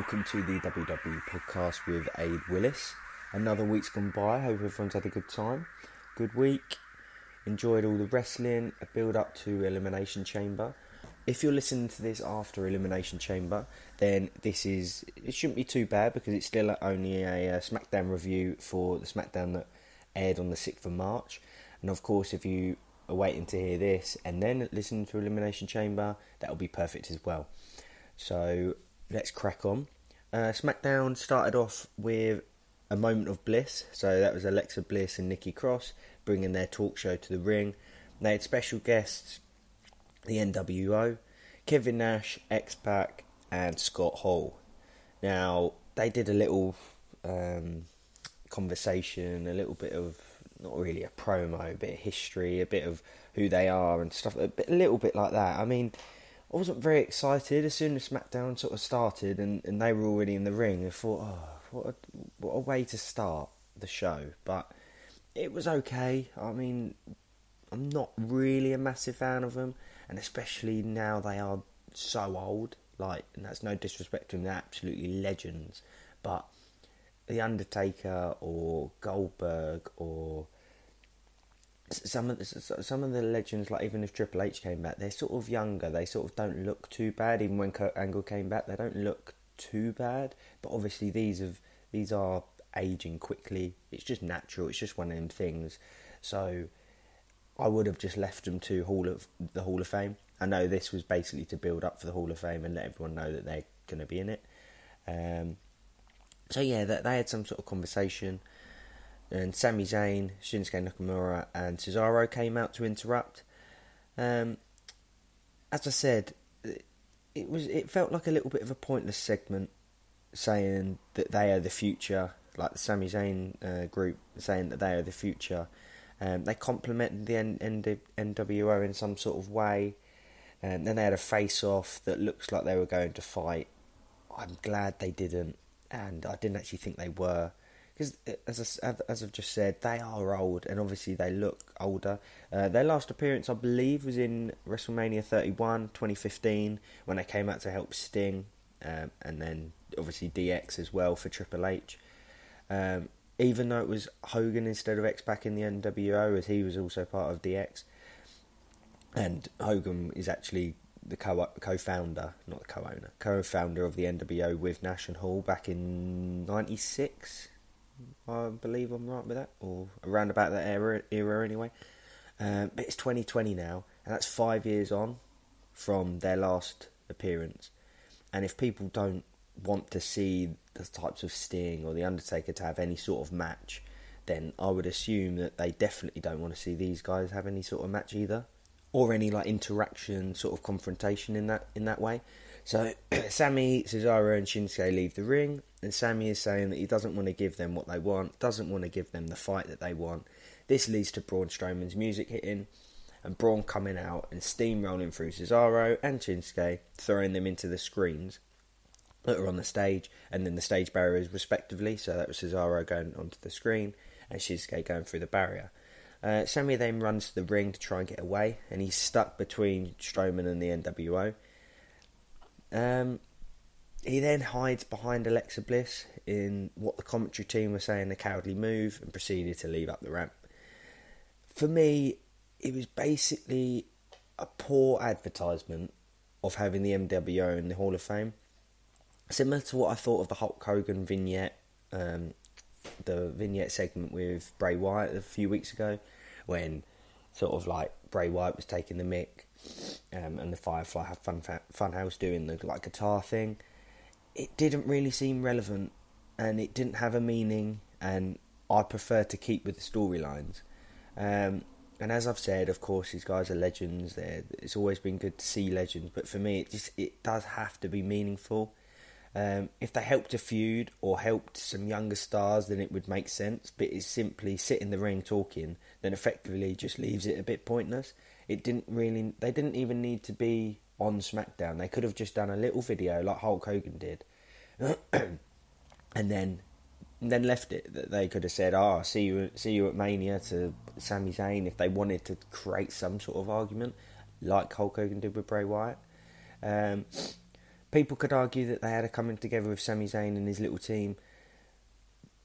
welcome to the WWE podcast with Aiden Willis. Another week's gone by. I hope everyone's had a good time. Good week. Enjoyed all the wrestling, a build up to Elimination Chamber. If you're listening to this after Elimination Chamber, then it shouldn't be too bad because it's still only a Smackdown review for the Smackdown that aired on the 6th of March. And of course, if you are waiting to hear this and then listen to Elimination Chamber, that'll be perfect as well. So let's crack on. Smackdown started off with a moment of bliss. So that was Alexa Bliss and Nikki Cross bringing their talk show to the ring. They had special guests, the NWO, Kevin Nash, X-Pac and Scott Hall. Now, they did a little conversation, a little bit of, not really a promo, a bit of history, a bit of who they are and stuff, a little bit like that. I mean, I wasn't very excited as soon as SmackDown sort of started and they were already in the ring. I thought, what a way to start the show. But it was okay. I mean, I'm not really a massive fan of them. And especially now they are so old. Like, and that's no disrespect to them, they're absolutely legends. But The Undertaker or Goldberg or some of the legends, like even if Triple H came back, they're sort of younger. They sort of don't look too bad. Even when Kurt Angle came back, they don't look too bad. But obviously these are aging quickly. It's just natural. It's just one of them things. So I would have just left them to the Hall of Fame. I know this was basically to build up for the Hall of Fame and let everyone know that they're going to be in it. So yeah, they had some sort of conversation. And Sami Zayn, Shinsuke Nakamura and Cesaro came out to interrupt. As I said, it felt like a little bit of a pointless segment saying that they are the future, like the Sami Zayn group saying that they are the future. They complimented the NWO in some sort of way. And then they had a face-off that looks like they were going to fight. I'm glad they didn't, and I didn't actually think they were. Because, as I've just said, they are old, and obviously they look older. Their last appearance, I believe, was in WrestleMania 31, 2015, when they came out to help Sting, and then, obviously, DX as well for Triple H. Even though it was Hogan instead of X-Pac in the NWO, as he was also part of DX. And Hogan is actually the co-founder, not the co-owner, co-founder of the NWO with Nash and Hall back in 96. I believe I'm right with that, or around about that era anyway. But it's 2020 now, and that's 5 years on from their last appearance. And if people don't want to see the types of Sting or the Undertaker to have any sort of match, then I would assume that they definitely don't want to see these guys have any sort of match either, or any like interaction, sort of confrontation in that way. So Sami, Cesaro and Shinsuke leave the ring, and Sami is saying that he doesn't want to give them what they want, doesn't want to give them the fight that they want. This leads to Braun Strowman's music hitting, and Braun coming out and steamrolling through Cesaro and Shinsuke, throwing them into the screens that are on the stage, and then the stage barriers respectively. So that was Cesaro going onto the screen, and Shinsuke going through the barrier. Sami then runs to the ring to try and get away, and he's stuck between Strowman and the NWO. He then hides behind Alexa Bliss in what the commentary team were saying a cowardly move, and proceeded to leave up the ramp. For me, it was basically a poor advertisement of having the NWO in the Hall of Fame. Similar to what I thought of the Hulk Hogan vignette, the vignette segment with Bray Wyatt a few weeks ago, when sort of like Bray Wyatt was taking the mick, and the Firefly have Funhouse doing the like guitar thing. It didn't really seem relevant, and it didn't have a meaning, and I prefer to keep with the storylines. And as I've said, of course, these guys are legends. It's always been good to see legends, but for me, it does have to be meaningful. If they helped a feud or helped some younger stars, then it would make sense. But it's simply sit in the ring talking, then effectively just leaves it a bit pointless. They didn't even need to be on SmackDown. They could have just done a little video like Hulk Hogan did, and then left it. They could have said, see you at Mania to Sami Zayn, if they wanted to create some sort of argument, like Hulk Hogan did with Bray Wyatt. People could argue that they had a coming together with Sami Zayn and his little team,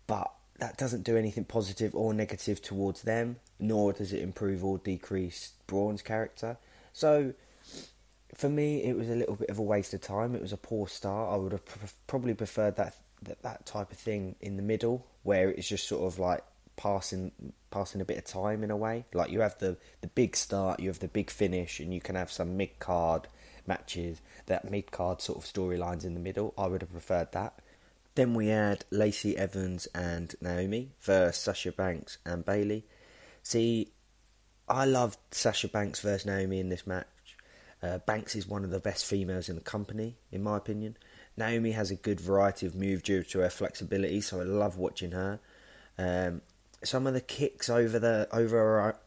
but that doesn't do anything positive or negative towards them, nor does it improve or decrease Braun's character. So, for me, it was a little bit of a waste of time. It was a poor start. I would have probably preferred that type of thing in the middle, where it's just sort of like passing a bit of time in a way. Like you have the big start, you have the big finish, and you can have some mid-card matches, that mid-card sort of storylines in the middle. I would have preferred that. Then we had Lacey Evans and Naomi versus Sasha Banks and Bayley. See, I loved Sasha Banks versus Naomi in this match. Banks is one of the best females in the company, in my opinion. Naomi has a good variety of moves due to her flexibility, so I love watching her. Some of the kicks over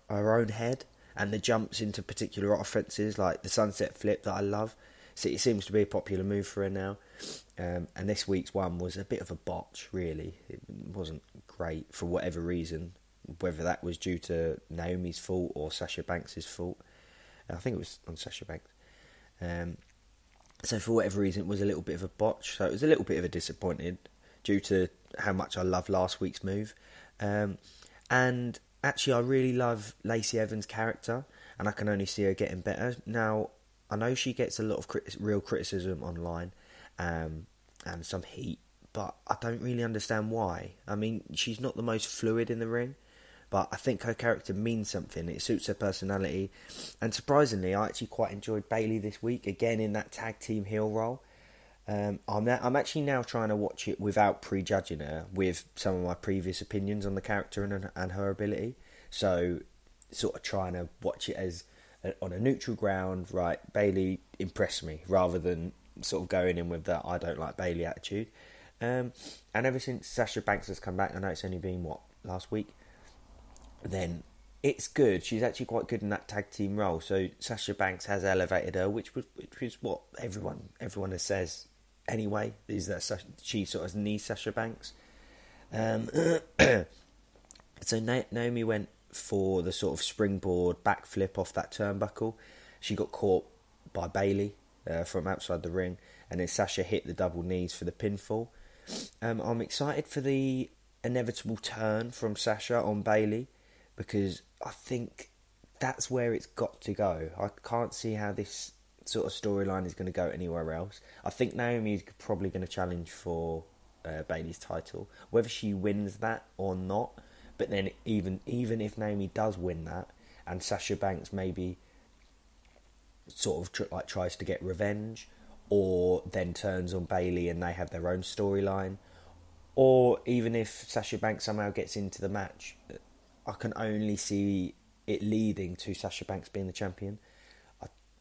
her own head and the jumps into particular offences, like the sunset flip that I love. So it seems to be a popular move for her now. And this week's one was a bit of a botch, really. It wasn't great for whatever reason, whether that was due to Naomi's fault or Sasha Banks' fault. I think it was on Sasha Banks. So for whatever reason, it was a little bit of a botch. So it was a little bit of a disappointed due to how much I loved last week's move. And actually, I really love Lacey Evans' character, and I can only see her getting better. Now, I know she gets a lot of real criticism online and some heat, but I don't really understand why. I mean, she's not the most fluid in the ring, but I think her character means something. It suits her personality. And surprisingly, I actually quite enjoyed Bayley this week, again in that tag team heel role. I'm actually now trying to watch it without prejudging her, with some of my previous opinions on the character and her ability. So, sort of trying to watch it as on a neutral ground, right, Bayley impressed me, rather than sort of going in with that I don't like Bayley attitude. And ever since Sasha Banks has come back, I know it's only been, last week, then it's good. She's actually quite good in that tag team role. So Sasha Banks has elevated her, which is what everyone says anyway, is that she sort of needs Sasha Banks. So Naomi went for the sort of springboard backflip off that turnbuckle. She got caught by Bayley from outside the ring, and then Sasha hit the double knees for the pinfall. I'm excited for the inevitable turn from Sasha on Bayley, because I think that's where it's got to go. I can't see how this sort of storyline is going to go anywhere else. I think Naomi is probably going to challenge for Bayley's title, whether she wins that or not. But then even if Naomi does win that, and Sasha Banks maybe sort of tries to get revenge, or then turns on Bayley and they have their own storyline, or even if Sasha Banks somehow gets into the match, I can only see it leading to Sasha Banks being the champion.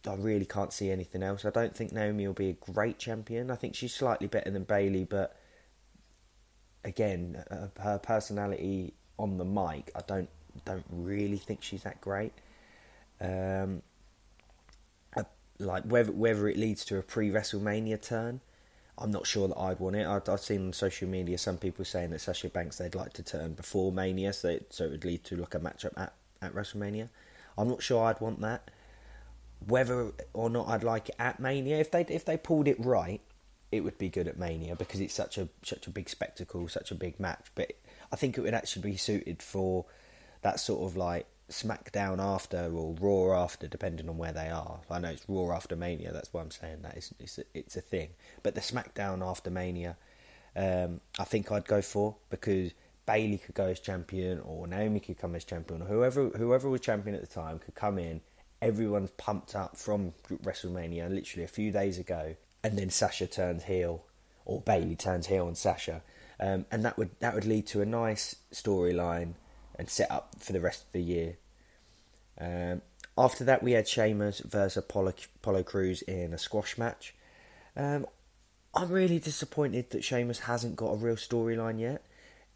I really can't see anything else. I don't think Naomi will be a great champion. I think she's slightly better than Bayley, but again, her personality on the mic, I don't really think she's that great. Like whether it leads to a pre-WrestleMania turn, I'm not sure that I'd want it. I've seen on social media some people saying that Sasha Banks, they'd like to turn before Mania, so it would lead to like a matchup at WrestleMania. I'm not sure I'd want that. Whether or not I'd like it at Mania, if they pulled it right, it would be good at Mania, because it's such a big spectacle, such a big match. But I think it would actually be suited for that sort of like Smackdown after or Raw after, depending on where they are. I know it's Raw after Mania, that's why I'm saying that. It's a thing. But the Smackdown after Mania, I think I'd go for, because Bayley could go as champion, or Naomi could come as champion, or whoever was champion at the time could come in. Everyone's pumped up from WrestleMania literally a few days ago, and then Sasha turns heel, or Bayley turns heel on Sasha, and that would lead to a nice storyline and set up for the rest of the year. After that, we had Sheamus versus Apollo Crews in a squash match. I'm really disappointed that Sheamus hasn't got a real storyline yet.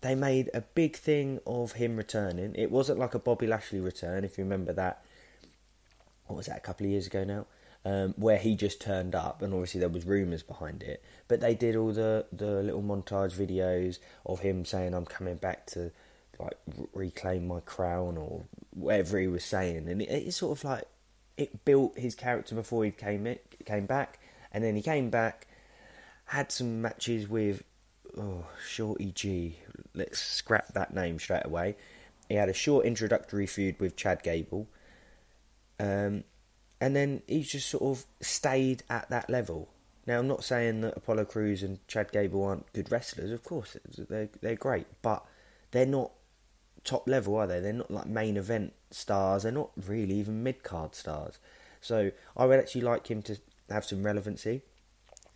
They made a big thing of him returning. It wasn't like a Bobby Lashley return, if you remember that. What was that, a couple of years ago now? Where he just turned up, and obviously there was rumours behind it. But they did all the little montage videos of him saying, I'm coming back to like reclaim my crown, or whatever he was saying. And it's sort of like, it built his character before he came back. And then he came back, had some matches with Shorty G. Let's scrap that name straight away. He had a short introductory feud with Chad Gable. And then he's just sort of stayed at that level. Now, I'm not saying that Apollo Crews and Chad Gable aren't good wrestlers. Of course, they're great. But they're not top level, are they? They're not like main event stars. They're not really even mid-card stars. So I would actually like him to have some relevancy.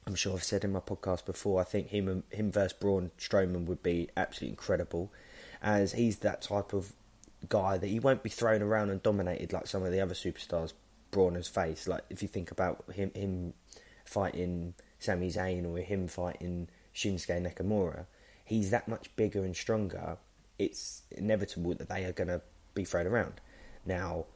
I'm sure I've said in my podcast before, I think him versus Braun Strowman would be absolutely incredible, as he's that type of guy that he won't be thrown around and dominated like some of the other superstars Braun has faced. Like, if you think about him fighting Sami Zayn or him fighting Shinsuke Nakamura, he's that much bigger and stronger. It's inevitable that they are going to be thrown around. Now,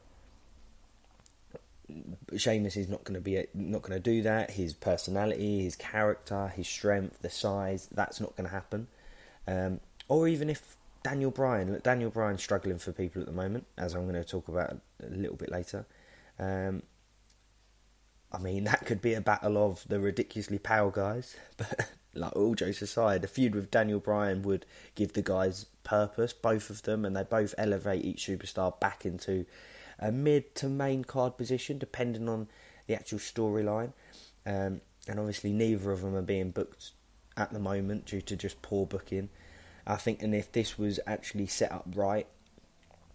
Sheamus is not going to do that. His personality, his character, his strength, the size, that's not going to happen. Or even if Daniel Bryan's struggling for people at the moment, as I'm going to talk about a little bit later. I mean, that could be a battle of the ridiculously power guys, but like, all jokes aside, a feud with Daniel Bryan would give the guys purpose, both of them, and they both elevate each superstar back into a mid to main card position, depending on the actual storyline. And obviously neither of them are being booked at the moment due to just poor booking. I think, and if this was actually set up right,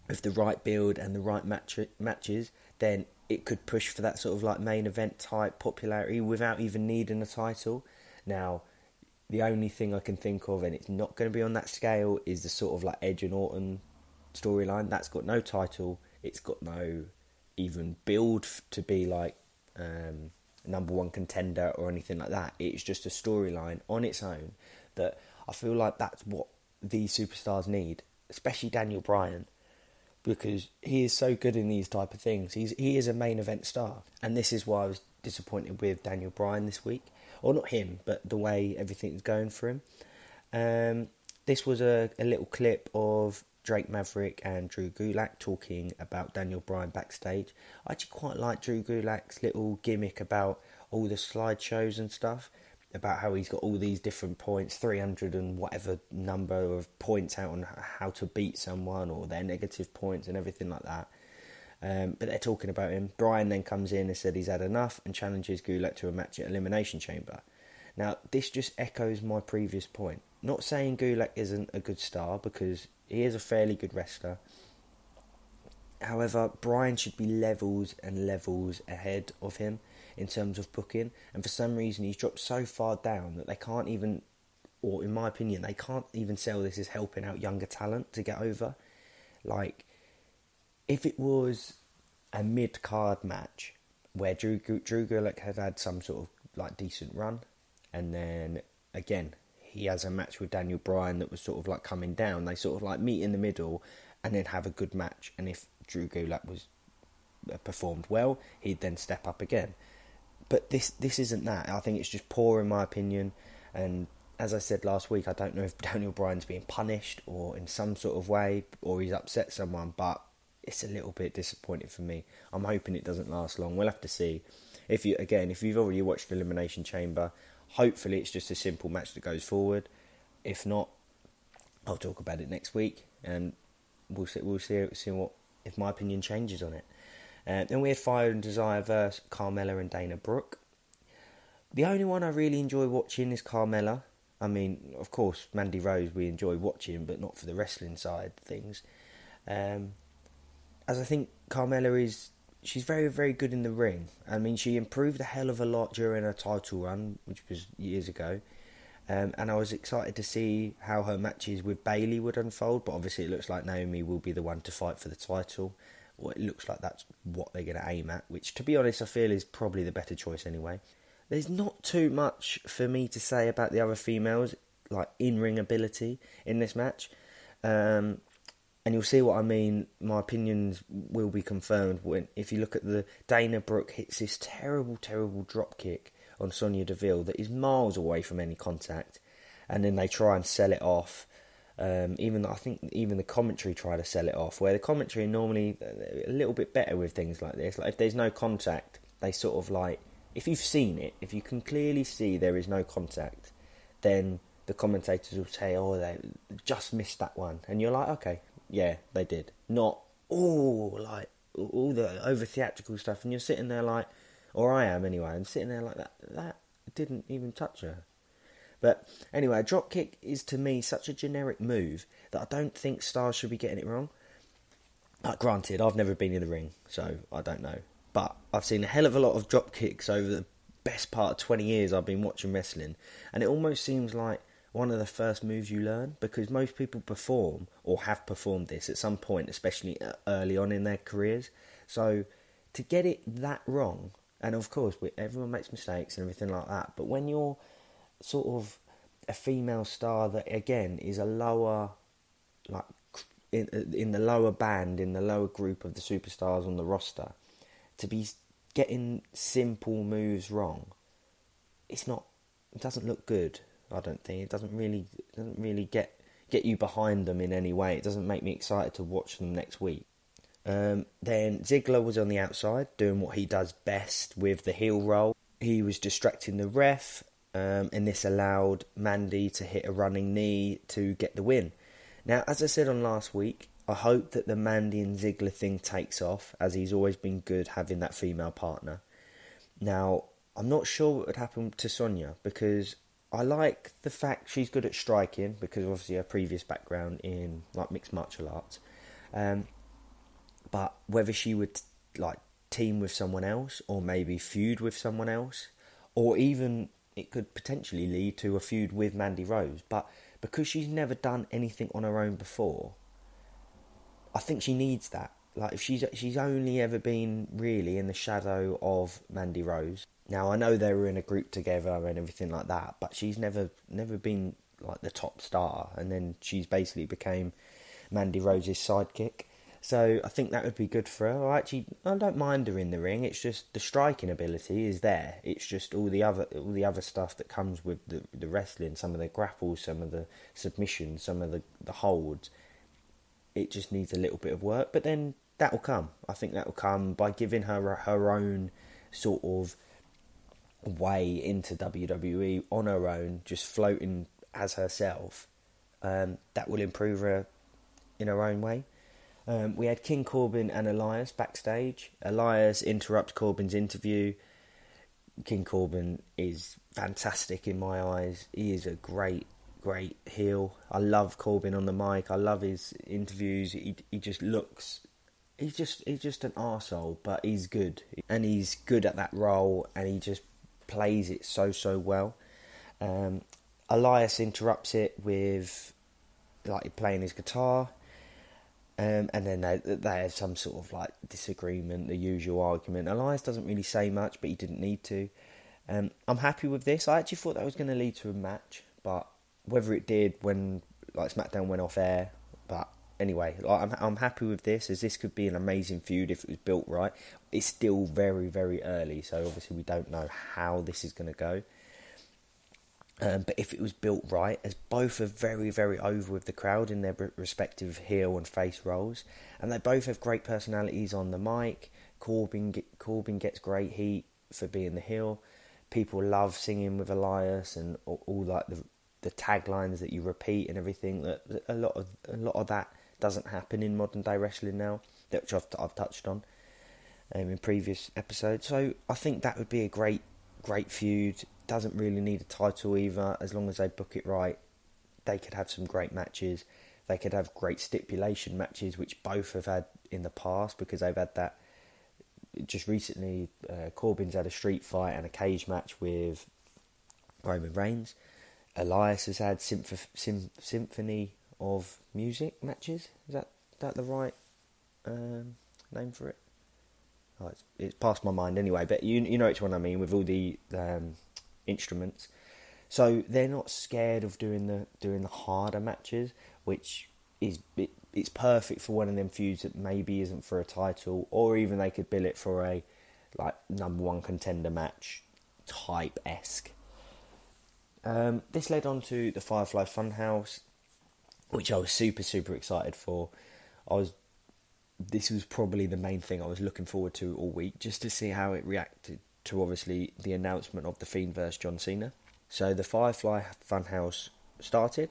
with the right build and the right matches, then it could push for that sort of like main event type popularity without even needing a title. Now, the only thing I can think of, and it's not going to be on that scale, is the sort of like Edge and Orton storyline. That's got no title. It's got no even build to be like number one contender or anything like that. It's just a storyline on its own that I feel like that's what these superstars need, especially Daniel Bryan, because he is so good in these type of things. He is a main event star, and this is why I was disappointed with Daniel Bryan this week. Or not him, but the way everything's going for him. This was a little clip of Drake Maverick and Drew Gulak talking about Daniel Bryan backstage. I actually quite like Drew Gulak's little gimmick about all the slideshows and stuff, about how he's got all these different points, 300 and whatever number of points out on how to beat someone, or their negative points and everything like that. But they're talking about him. Bryan then comes in and said he's had enough and challenges Gulak to a match at Elimination Chamber. Now, this just echoes my previous point. Not saying Gulak isn't a good star, because he is a fairly good wrestler. However, Bryan should be levels and levels ahead of him in terms of booking, and for some reason he's dropped so far down that they can't even, or in my opinion, they can't even sell this as helping out younger talent to get over. Like, if it was a mid-card match where Drew Gulak had some sort of like decent run, and then again he has a match with Daniel Bryan that was sort of like coming down, they sort of like meet in the middle and then have a good match, and if Drew Gulak was performed well, he'd then step up again. But this isn't that. I think it's just poor in my opinion, and as I said last week, I don't know if Daniel Bryan's being punished or in some sort of way, or he's upset someone, but it's a little bit disappointing for me. I'm hoping it doesn't last long. We'll have to see. If you've already watched Elimination Chamber, hopefully it's just a simple match that goes forward. If not, I'll talk about it next week, and we'll see what, if my opinion changes on it. Then we had Fire and Desire versus Carmella and Dana Brooke. The only one I really enjoy watching is Carmella. I mean, of course, Mandy Rose we enjoy watching, but not for the wrestling side of things. As I think Carmella she's very, very good in the ring. I mean, she improved a hell of a lot during her title run, which was years ago. And I was excited to see how her matches with Bayley would unfold, but obviously it looks like Naomi will be the one to fight for the title. Or it looks like that's what they're going to aim at, which, to be honest, I feel is probably the better choice anyway. There's not too much for me to say about the other females, like in-ring ability in this match. And you'll see what I mean. My opinions will be confirmed if you look at the Dana Brooke hits this terrible, terrible drop kick on Sonya Deville that is miles away from any contact, and then they try and sell it off. Even I think even the commentary try to sell it off, where the commentary are normally a little bit better with things like this. Like if there's no contact, they sort of like if you've seen it, if you can clearly see there is no contact, then the commentators will say, oh, they just missed that one. And you're like, okay, yeah, they did. Not, like, all the over-theatrical stuff. And you're sitting there like, or I am anyway, I'm sitting there like, that didn't even touch her. But anyway, a dropkick is to me such a generic move that I don't think stars should be getting it wrong. Granted, I've never been in the ring, so I don't know. But I've seen a hell of a lot of dropkicks over the best part of 20 years I've been watching wrestling. And it almost seems like one of the first moves you learn, because most people perform or have performed this at some point, especially early on in their careers. So to get it that wrong, and of course everyone makes mistakes and everything like that, but when you're sort of a female star that again is a lower, like in the lower band, in the lower group of the superstars on the roster, to be getting simple moves wrong, it doesn't look good. I don't think it doesn't really get you behind them in any way. It doesn't make me excited to watch them next week. Then Ziggler was on the outside doing what he does best with the heel roll. He was distracting the ref, and this allowed Mandy to hit a running knee to get the win. Now, as I said on last week, I hope that the Mandy and Ziggler thing takes off, as he's always been good having that female partner. Now, I'm not sure what would happen to Sonya, because I like the fact she's good at striking, because obviously her previous background in like mixed martial arts. But whether she would like team with someone else, or maybe feud with someone else, or even it could potentially lead to a feud with Mandy Rose. But because she's never done anything on her own before, I think she needs that. Like, if she's only ever been really in the shadow of Mandy Rose. Now, I know they were in a group together and everything like that, but she's never been like the top star, and then she's basically became Mandy Rose's sidekick. So I think that would be good for her. I don't mind her in the ring. It's just the striking ability is there. It's just all the other stuff that comes with the wrestling, some of the grapples, some of the submissions, some of the holds. It just needs a little bit of work, but then that will come. I think that will come by giving her own sort of way into WWE on her own, just floating as herself. That will improve her in her own way. We had King Corbin and Elias backstage. Elias interrupts Corbin's interview. King Corbin is fantastic in my eyes. He is a great heel. I love Corbin on the mic. I love his interviews. He just looks... He's just an arsehole, but he's good. And he's good at that role, and he just plays it so well. Elias interrupts it with like playing his guitar. And then they have some sort of like disagreement, the usual argument. Elias doesn't really say much, but he didn't need to. I'm happy with this. I actually thought that was going to lead to a match, but whether it did when like Smackdown went off air. But anyway, like, I'm happy with this, as this could be an amazing feud if it was built right. It's still very early, so obviously we don't know how this is going to go. But if it was built right, as both are very over with the crowd in their respective heel and face roles, and they both have great personalities on the mic. Corbin gets great heat for being the heel. People love singing with Elias, and all like the taglines that you repeat and everything. That a lot of that doesn't happen in modern day wrestling now, which I've touched on in previous episodes. So I think that would be a great feud. Doesn't really need a title either, as long as they book it right. They could have some great matches. They could have great stipulation matches, which both have had in the past, because they've had that just recently. Corbin's had a street fight and a cage match with Roman Reigns. Elias has had Symphony of Music matches. Is that the right name for it? Oh, it's past my mind anyway, but you know which one I mean, with all the instruments. So they're not scared of doing the harder matches, which is it's perfect for one of them feuds that maybe isn't for a title, or even they could bill it for a like number one contender match type esque. This led on to the Firefly Funhouse, which I was super excited for. This was probably the main thing I was looking forward to all week, just to see how it reacted to obviously the announcement of The Fiend versus John Cena. So the Firefly Funhouse started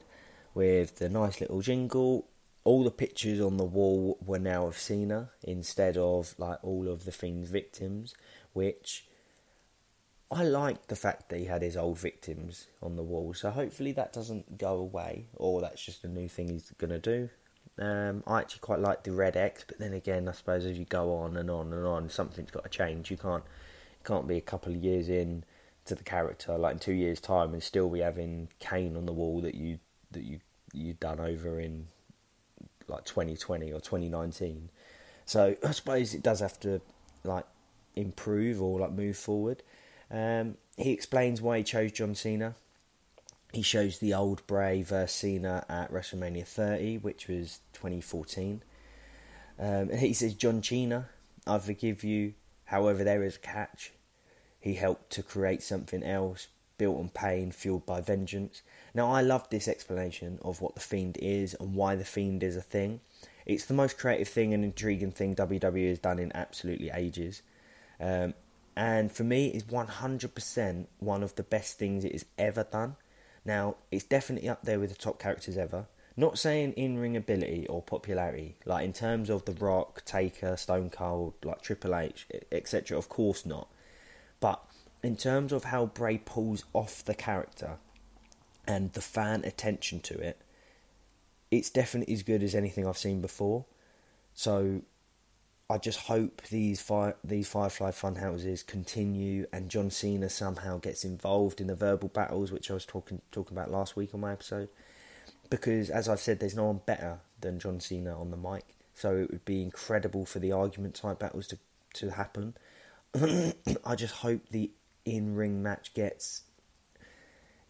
with the nice little jingle. All the pictures on the wall were now of Cena instead of like all of the Fiend's victims, which I like the fact that he had his old victims on the wall. So hopefully that doesn't go away, or that's just a new thing he's going to do. I actually quite like the red X, but then again, I suppose as you go on and on and on, something's got to change. You can't be a couple of years in to the character, like in 2 years' time, and still be having Kane on the wall that you done over in like 2020 or 2019. So I suppose it does have to like improve or like move forward. He explains why he chose John Cena. He shows the old Bray versus Cena at WrestleMania 30, which was 2014. He says, John Cena, I forgive you. However, there is a catch. He helped to create something else, built on pain, fueled by vengeance. Now, I love this explanation of what The Fiend is and why The Fiend is a thing. It's the most creative thing and intriguing thing WWE has done in absolutely ages. And for me, it's 100% one of the best things it has ever done. Now, it's definitely up there with the top characters ever. Not saying in-ring ability or popularity, like in terms of The Rock, Taker, Stone Cold, like Triple H, etc. Of course not. But in terms of how Bray pulls off the character and the fan attention to it, it's definitely as good as anything I've seen before. So I just hope these Firefly Funhouses continue and John Cena somehow gets involved in the verbal battles, which I was talking about last week on my episode. Because, as I've said, there's no one better than John Cena on the mic. So it would be incredible for the argument-type battles to happen. I just hope the in-ring match gets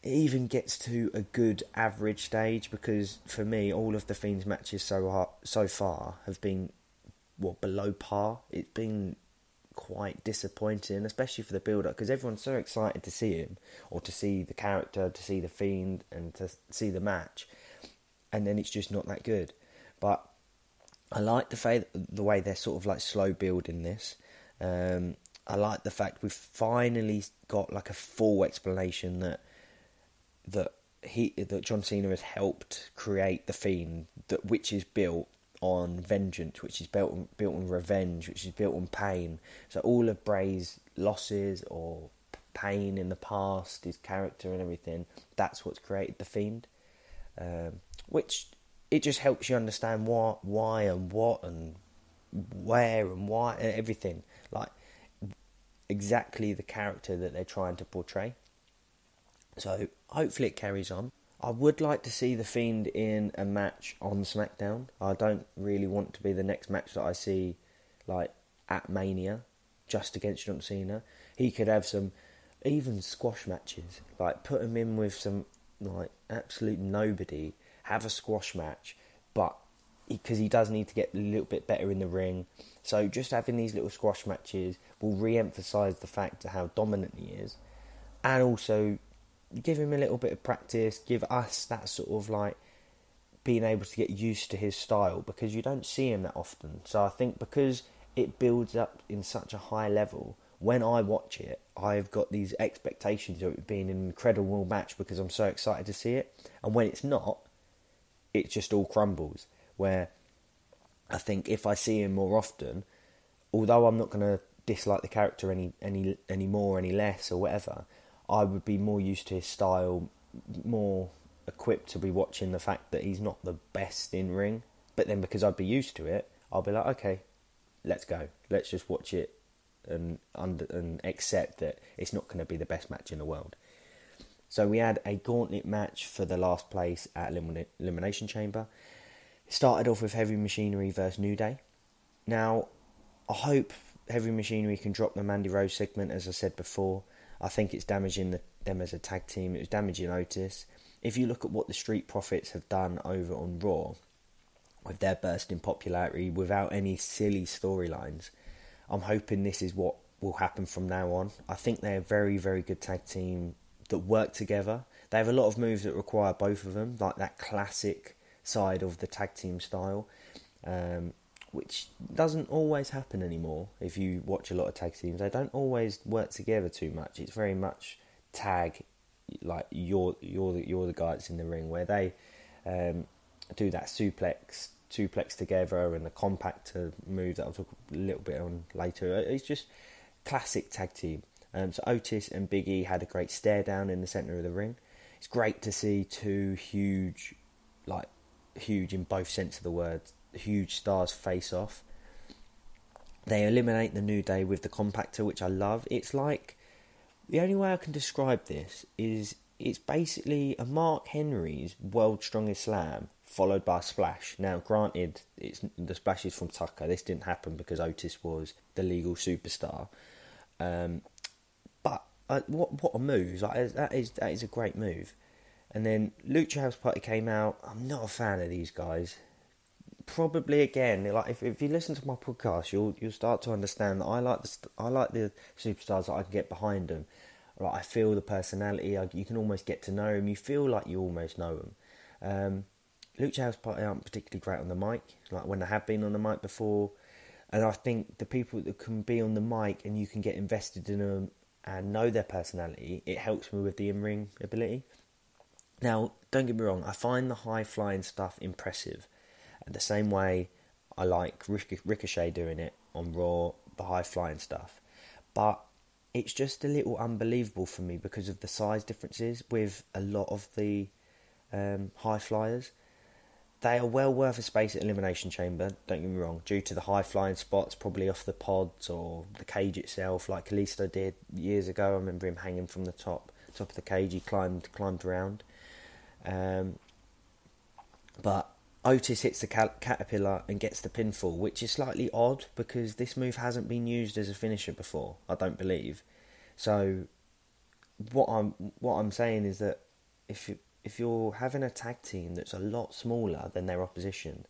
to a good average stage. Because, for me, all of the Fiend's matches so far have been below par. It's been quite disappointing, especially for the build-up, because everyone's so excited to see him, or to see the character, to see the Fiend, and to see the match, and then it's just not that good. But I like the way they're sort of like slow building this. I like the fact we've finally got like a full explanation that John Cena has helped create the Fiend, which is built on vengeance, which is built on revenge, which is built on pain. So all of Bray's losses or pain in the past, his character and everything, that's what's created the Fiend. Which it just helps you understand why and what and where and why and everything. Like exactly the character that they're trying to portray. So hopefully it carries on. I would like to see The Fiend in a match on Smackdown. I don't really want to be the next match that I see like at Mania, just against John Cena. He could have some even squash matches. Like put him in with some like absolute nobody, have a squash match, but because he does need to get a little bit better in the ring. So just having these little squash matches will re-emphasise the fact of how dominant he is, and also give him a little bit of practice, give us that sort of like being able to get used to his style, because you don't see him that often. So I think because it builds up in such a high level, when I watch it, I've got these expectations of it being an incredible match because I'm so excited to see it. And when it's not, it just all crumbles. Where I think if I see him more often, although I'm not going to dislike the character any more, any less, or whatever, I would be more used to his style, more equipped to be watching the fact that he's not the best in ring. But then because I'd be used to it, I'll be like, okay, let's go. Let's just watch it and accept that it's not going to be the best match in the world. So we had a gauntlet match for the last place at Elimination Chamber. It started off with Heavy Machinery versus New Day. Now, I hope Heavy Machinery can drop the Mandy Rose segment, as I said before. I think it's damaging them as a tag team. It was damaging Otis. If you look at what the Street Profits have done over on Raw, with their burst in popularity, without any silly storylines, I'm hoping this is what will happen from now on. I think they're a very, very good tag team that work together. They have a lot of moves that require both of them, like that classic side of the tag team style, which doesn't always happen anymore. If you watch a lot of tag teams, they don't always work together too much. It's very much tag, like you're the guy that's in the ring, where they do that suplex together and the compactor move that I'll talk a little bit on later. It's just classic tag team. So Otis and Big E had a great stare down in the centre of the ring. It's great to see two huge in both sense of the word, huge stars face off. They eliminate the New Day with the compactor, which I love. It's like, the only way I can describe this is it's basically a Mark Henry's World's Strongest Slam followed by a splash. Now, granted, the splash is from Tucker. This didn't happen because Otis was the legal superstar. But what a move! Like, that is a great move. And then Lucha House Party came out. I'm not a fan of these guys. Probably again, like if you listen to my podcast, you'll start to understand that I like the superstars that I can get behind them. Like, I feel the personality. You can almost get to know them. You feel like you almost know them. Lucha House Party aren't particularly great on the mic, like when they have been on the mic before. And I think the people that can be on the mic and you can get invested in them and know their personality, it helps me with the in-ring ability. Now, don't get me wrong, I find the high-flying stuff impressive. The same way I like Ricochet doing it on Raw, the high-flying stuff. But it's just a little unbelievable for me because of the size differences with a lot of the high flyers. They are well worth a space at Elimination Chamber, don't get me wrong, due to the high-flying spots, probably off the pods or the cage itself, like Kalisto did years ago. I remember him hanging from the top of the cage. He climbed around. But Otis hits the caterpillar and gets the pinfall, which is slightly odd because this move hasn't been used as a finisher before, I don't believe. So what I'm saying is that if you're having a tag team that's a lot smaller than their opposition,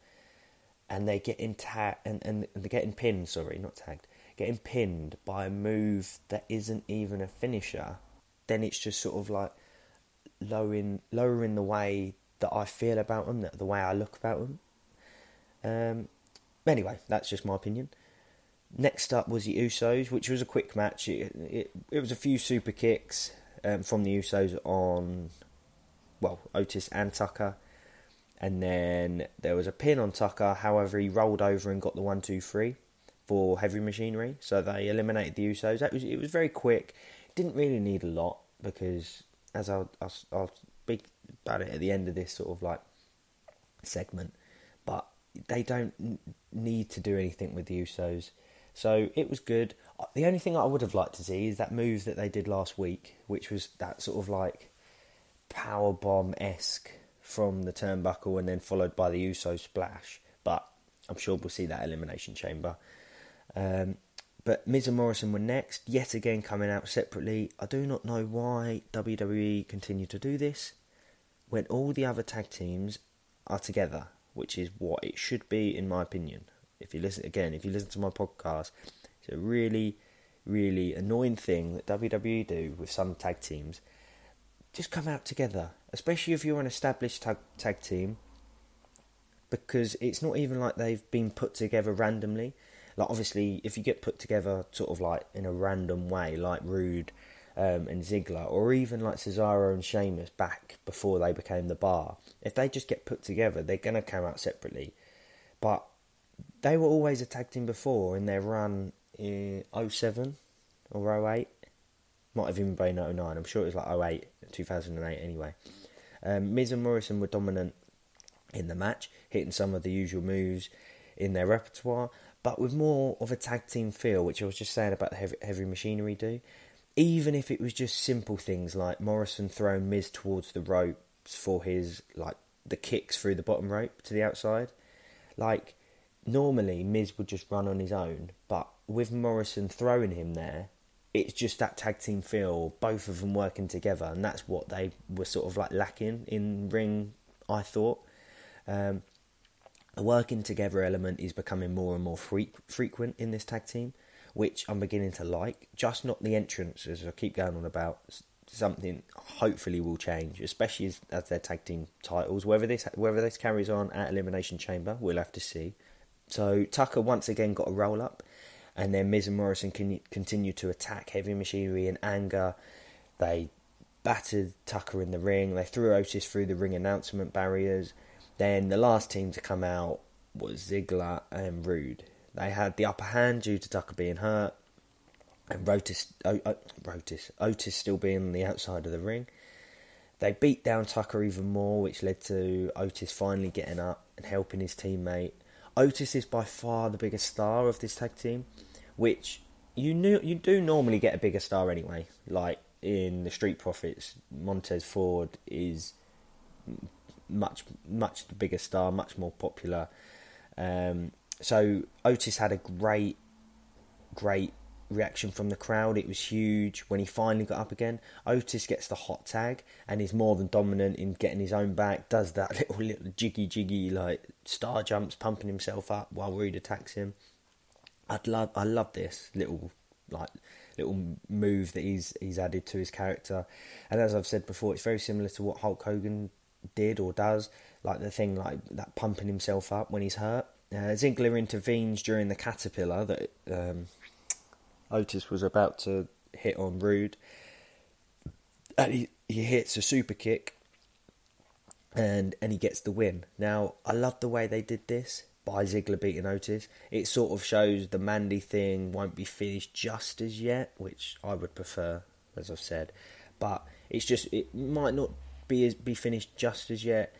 and they get and they're getting pinned, getting pinned by a move that isn't even a finisher, then it's just sort of like lowering the way that I feel about them, the way I look about them. Anyway, that's just my opinion. Next up was the Usos, which was a quick match. It was a few super kicks from the Usos on, Otis and Tucker. And then there was a pin on Tucker. However, he rolled over and got the 1-2-3 for Heavy Machinery. So they eliminated the Usos. It was very quick. Didn't really need a lot because, as I'll speak about it at the end of this sort of like segment, but they don't need to do anything with the Usos. So it was good. The only thing I would have liked to see is that move that they did last week, which was that sort of like powerbomb-esque from the turnbuckle and then followed by the Uso splash. But I'm sure we'll see that Elimination Chamber. But Miz and Morrison were next, yet again coming out separately. I do not know why WWE continue to do this when all the other tag teams are together, which is what it should be in my opinion. If you listen to my podcast, it's a really, really annoying thing that WWE do with some tag teams. Just come out together, especially if you're an established tag team, because it's not even like they've been put together randomly. Like, obviously, if you get put together sort of like in a random way, like Rude and Ziggler, or even like Cesaro and Sheamus back before they became the Bar, if they just get put together, they're going to come out separately. But they were always a tag team before in their run in 07 or 08. Might have even been 09. I'm sure it was like 08, 2008 anyway. Miz and Morrison were dominant in the match, hitting some of the usual moves in their repertoire, but with more of a tag team feel, which I was just saying about the heavy Machinery do. Even if it was just simple things like Morrison throwing Miz towards the ropes for his, like, the kicks through the bottom rope to the outside. Like, normally Miz would just run on his own, but with Morrison throwing him there, it's just that tag team feel, both of them working together, and that's what they were sort of like lacking in ring, I thought. The working together element is becoming more and more frequent in this tag team, which I'm beginning to like. Just not the entrance, as I keep going on about. Something hopefully will change, especially as their tag team titles. Whether this carries on at Elimination Chamber, we'll have to see. So Tucker once again got a roll up, and then Miz and Morrison continued to attack Heavy Machinery in anger. They battered Tucker in the ring. They threw Otis through the ring announcement barriers. Then the last team to come out was Ziggler and Rude. They had the upper hand due to Tucker being hurt, and Otis still being on the outside of the ring. They beat down Tucker even more, which led to Otis finally getting up and helping his teammate. Otis is by far the biggest star of this tag team, which you do normally get a bigger star anyway. Like in the Street Profits, Montez Ford is much the bigger star, much more popular. So Otis had a great reaction from the crowd. It was huge when he finally got up again. Otis gets the hot tag and is more than dominant in getting his own back. Does that little jiggy like star jumps, pumping himself up while Rude attacks him. I love this little move that he's added to his character. And as I've said before, it's very similar to what Hulk Hogan did or does, like the thing like that, pumping himself up when he's hurt. Ziggler intervenes during the caterpillar that Otis was about to hit on Rude, and he hits a super kick and he gets the win. Now, I love the way they did this by Ziggler beating Otis. It sort of shows the Mandy thing won't be finished just as yet, which I would prefer, as I've said, but it might not be finished just as yet,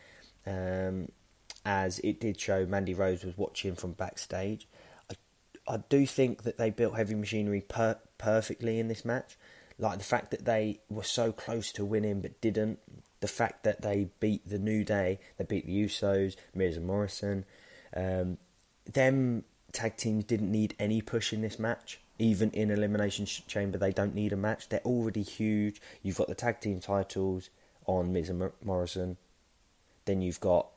as it did show Mandy Rose was watching from backstage. I do think that they built Heavy Machinery perfectly in this match. Like the fact that they were so close to winning but didn't. The fact that they beat the New Day, they beat the Usos, Miz and Morrison. Them tag teams didn't need any push in this match. Even in Elimination Chamber, they don't need a match. They're already huge. You've got the tag team titles on Miz and Morrison. Then you've got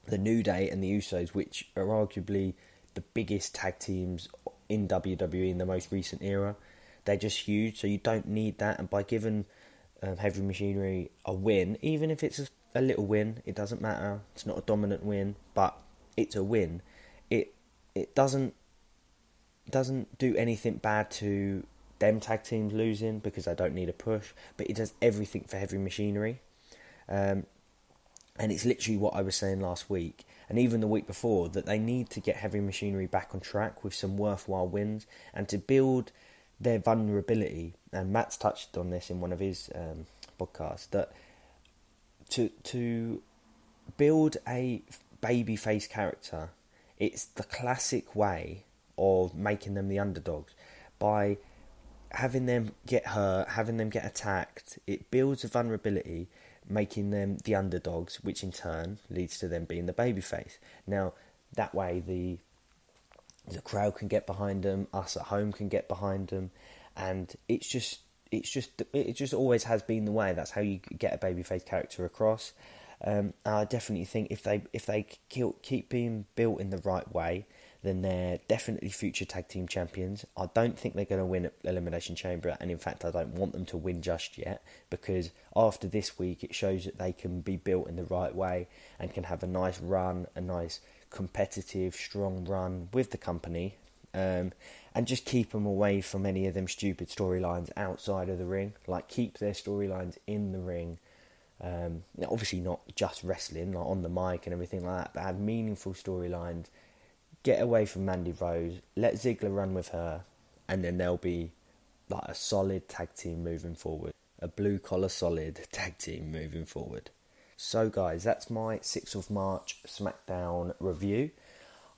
the New Day and the Usos, which are arguably the biggest tag teams in WWE in the most recent era. They're just huge, so you don't need that. And by giving Heavy Machinery a win, even if it's a little win, it doesn't matter. It's not a dominant win, but it's a win. It doesn't do anything bad to them tag teams losing because they don't need a push, but it does everything for Heavy Machinery. And it's literally what I was saying last week, and even the week before, that they need to get Heavy Machinery back on track with some worthwhile wins, and to build their vulnerability. And Matt's touched on this in one of his podcasts, that to build a babyface character, it's the classic way of making them the underdogs. By having them get hurt, having them get attacked, it builds a vulnerability, making them the underdogs, which in turn leads to them being the babyface. Now, that way the crowd can get behind them, us at home can get behind them, and it just always has been the way. That's how you get a babyface character across. I definitely think if they keep being built in the right way, then they're definitely future tag team champions. I don't think they're going to win at Elimination Chamber, and in fact I don't want them to win just yet, because after this week it shows that they can be built in the right way and can have a nice run, a nice competitive, strong run with the company, and just keep them away from any of them stupid storylines outside of the ring. Like, keep their storylines in the ring. Obviously not just wrestling, like on the mic and everything like that, but have meaningful storylines. Get away from Mandy Rose, let Ziggler run with her, and then they'll be like a solid tag team moving forward. A blue collar solid tag team moving forward. So guys, that's my 6th of March Smackdown review.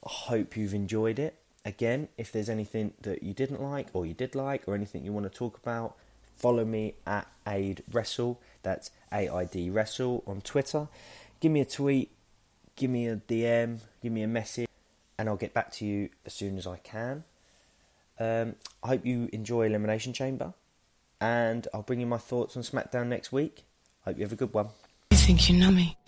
I hope you've enjoyed it. Again, if there's anything that you didn't like, or you did like, or anything you want to talk about, follow me at Aid Wrestle. That's AID Wrestle on Twitter. Give me a tweet, give me a DM, give me a message, and I'll get back to you as soon as I can. I hope you enjoy Elimination Chamber, and I'll bring you my thoughts on SmackDown next week. Hope you have a good one. You think you know me?